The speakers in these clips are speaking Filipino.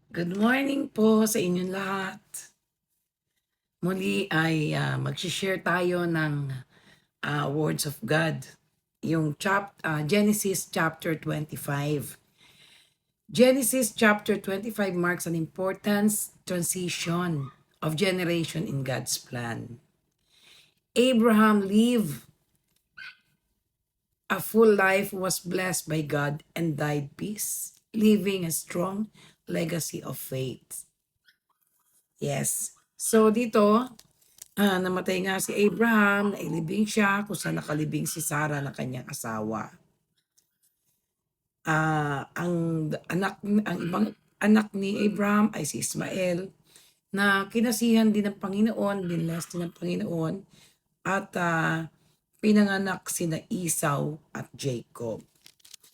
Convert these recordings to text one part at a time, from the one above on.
Good morning po sa inyong lahat. Muli ay mag-share tayo ng words of God. Yung Genesis chapter 25. Genesis chapter 25 marks an important transition of generation in God's plan. Abraham lived a full life, was blessed by God, and died peace, leaving a strong legacy of faith. Yes. So dito, namatay nga si Abraham, nailibing siya kung saan nakalibing si Sarah na kanyang asawa. Ang ibang anak ni Abraham ay si Ismael na kinasihan din ng Panginoon, binless din ng Panginoon at pinanganak sina Esau at Jacob.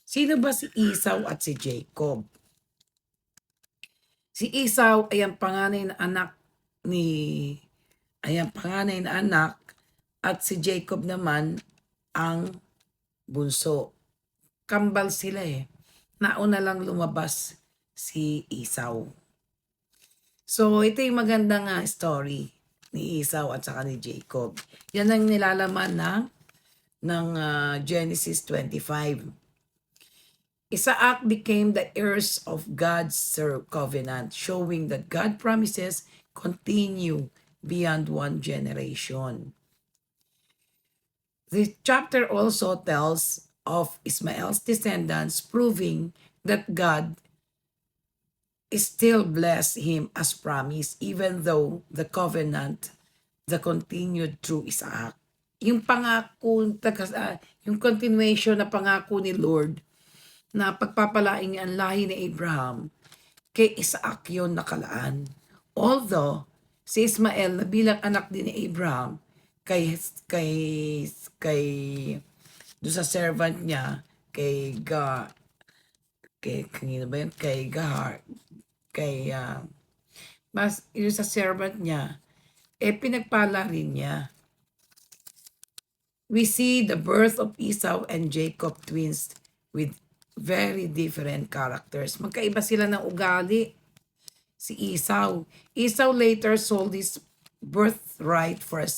Sino ba si Esau at si Jacob? Si Esau ay ang panganay na anak ni at si Jacob naman ang bunso. Kambal sila eh. Nauna lang lumabas si Esau. So ito yung magandang story ni Esau at saka ni Jacob. Yan ang nilalaman ng Genesis 25. Isaac became the heirs of God's covenant, showing that God promises continue beyond one generation. The chapter also tells of Ismael's descendants, proving that God still blessed him as promised, even though the covenant continued through Isaac. Yung pangako, yung continuation na pangako ni Lord na pagpapalain niya ang lahi ni Abraham, kay Isaac yun nakalaan. Although, si Ismael na bilang anak din ni Abraham, kay doon sa servant niya, kanino ba yun? Kay Gahar, mas yun sa servant niya, pinagpala rin niya. We see the birth of Esau and Jacob, twins with very different characters. Magkaiba sila ng ugali. Si Esau. Esau later sold his birthright for a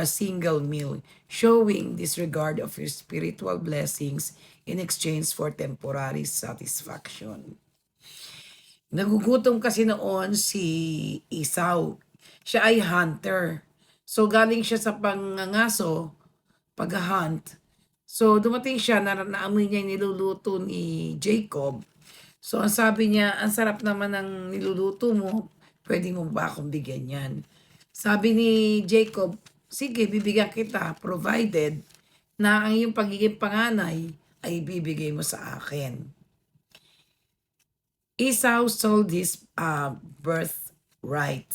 single meal, showing disregard of his spiritual blessings in exchange for temporary satisfaction. Nagugutom kasi noon si Esau. Siya ay hunter. So galing siya sa pangangaso, pag-hunt. So dumating siya, naamoy niya yung niluluto ni Jacob. So ang sabi niya, ang sarap naman ng niluluto mo, pwede mo ba akong bigyan yan? Sabi ni Jacob, sige, bibigyan kita, provided na ang iyong pagiging panganay ay bibigay mo sa akin. Esau sold his birthright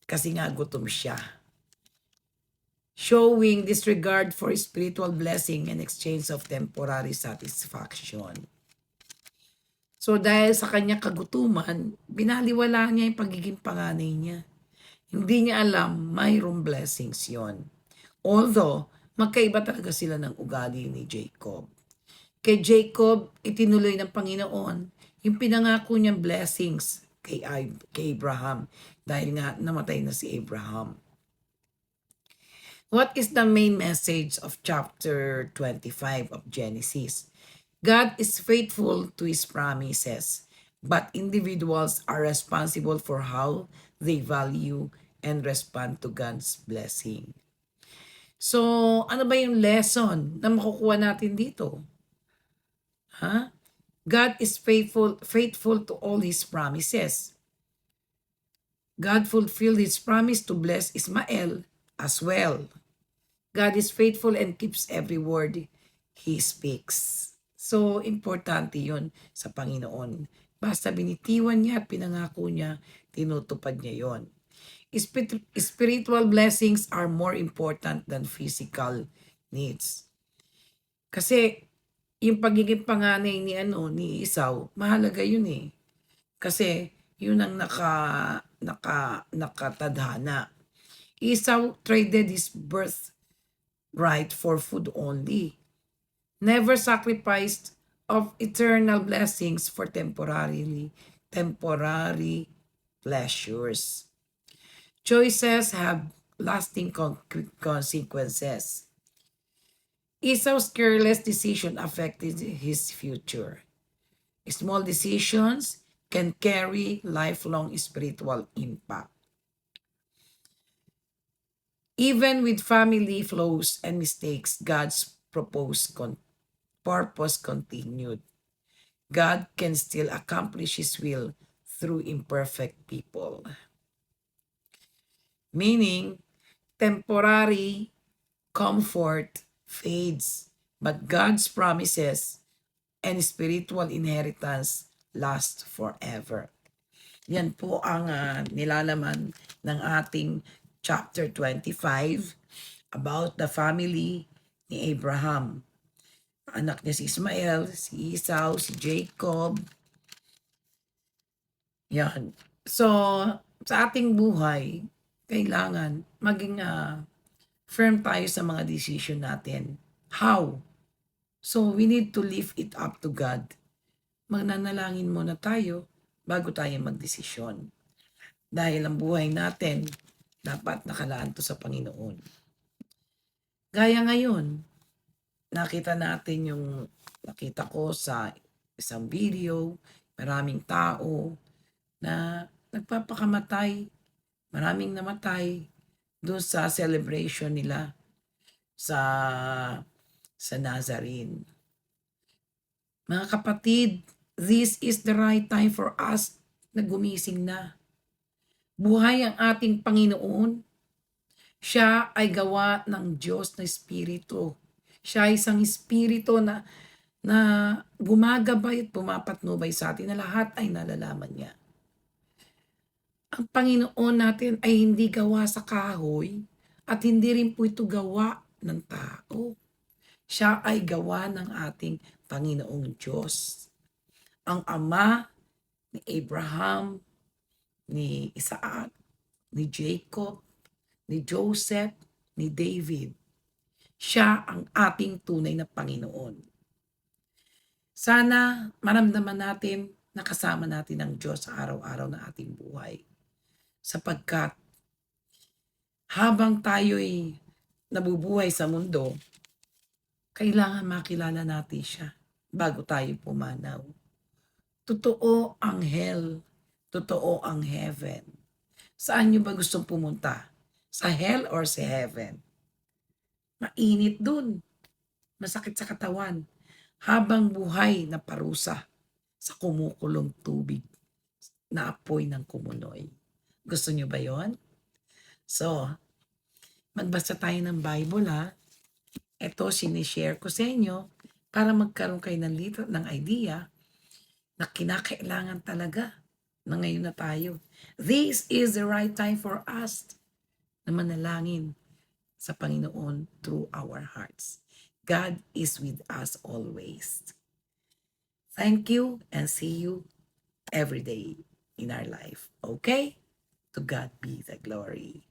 kasi nga gutom siya, showing disregard for spiritual blessing in exchange of temporary satisfaction. So dahil sa kanyang kagutuman, binaliwala niya yung pagiging panganay niya. Hindi niya alam mayroong blessings yon. Although, magkaiba talaga sila ng ugali ni Jacob. Kay Jacob, itinuloy ng Panginoon yung pinangako niyang blessings kay Abraham dahil nga namatay na si Abraham. What is the main message of chapter 25 of Genesis? God is faithful to His promises, but individuals are responsible for how they value and respond to God's blessing. So, ano ba yung lesson na makukuha natin dito? God is faithful to all His promises. God fulfilled His promise to bless Ismael as well. God is faithful and keeps every word He speaks. So, importante yun sa Panginoon. Basta binitiwan niya at pinangako niya, tinutupad niya yon. Spiritual blessings are more important than physical needs. Kasi, yung pagiging panganay ni Esau, mahalaga yun eh. Kasi, yun ang nakatadhana. Esau traded his birthright for food only. Never sacrificed of eternal blessings for temporarily temporary pleasures. Choices have lasting consequences. Esau's careless decision affected his future. Small decisions can carry lifelong spiritual impact. Even with family flaws and mistakes, God's purpose continued. God can still accomplish His will through imperfect people. Meaning, temporary comfort fades, but God's promises and spiritual inheritance last forever. Yan po ang nilalaman ng ating chapter 25 about the family ni Abraham. Anak niya si Ismael, si Esau, si Jacob. Yan. So, sa ating buhay, kailangan maging firm tayo sa mga decision natin. How? So, we need to lift it up to God. Magnanalangin muna tayo bago tayo magdesisyon. Dahil ang buhay natin, dapat nakalaan to sa Panginoon. Gaya ngayon, nakita ko sa isang video, maraming tao na nagpapakamatay, maraming namatay doon sa celebration nila sa Nazarene. Mga kapatid, this is the right time for us na gumising na. Buhay ang ating Panginoon. Siya ay gawa ng Diyos na Espiritu. Siya ay isang Espiritu na gumagabay at pumapatnubay sa atin na lahat ay nalalaman niya. Ang Panginoon natin ay hindi gawa sa kahoy at hindi rin po ito gawa ng tao. Siya ay gawa ng ating Panginoong Diyos. Ang Ama ni Abraham, ni Isaac, ni Jacob, ni Joseph, ni David. Siya ang ating tunay na Panginoon. Sana maramdaman natin na kasama natin ang Diyos sa araw-araw ng ating buhay. Sapagkat habang tayo'y nabubuhay sa mundo, kailangan makilala natin siya bago tayo pumanaw. Totoo ang hell, totoo ang heaven. Saan nyo ba gustong pumunta? Sa hell or sa heaven? Mainit dun. Masakit sa katawan. Habang buhay na parusa sa kumukulong tubig na apoy ng kumunoy. Gusto nyo ba yon? So, magbasa tayo ng Bible ha. Ito, sinishare ko sa inyo para magkaroon kayo ng idea na kinakailangan talaga na ngayon na tayo. This is the right time for us na manalangin sa Panginoon through our hearts. God is with us always. Thank you and see you every day in our life. Okay? To God be the glory.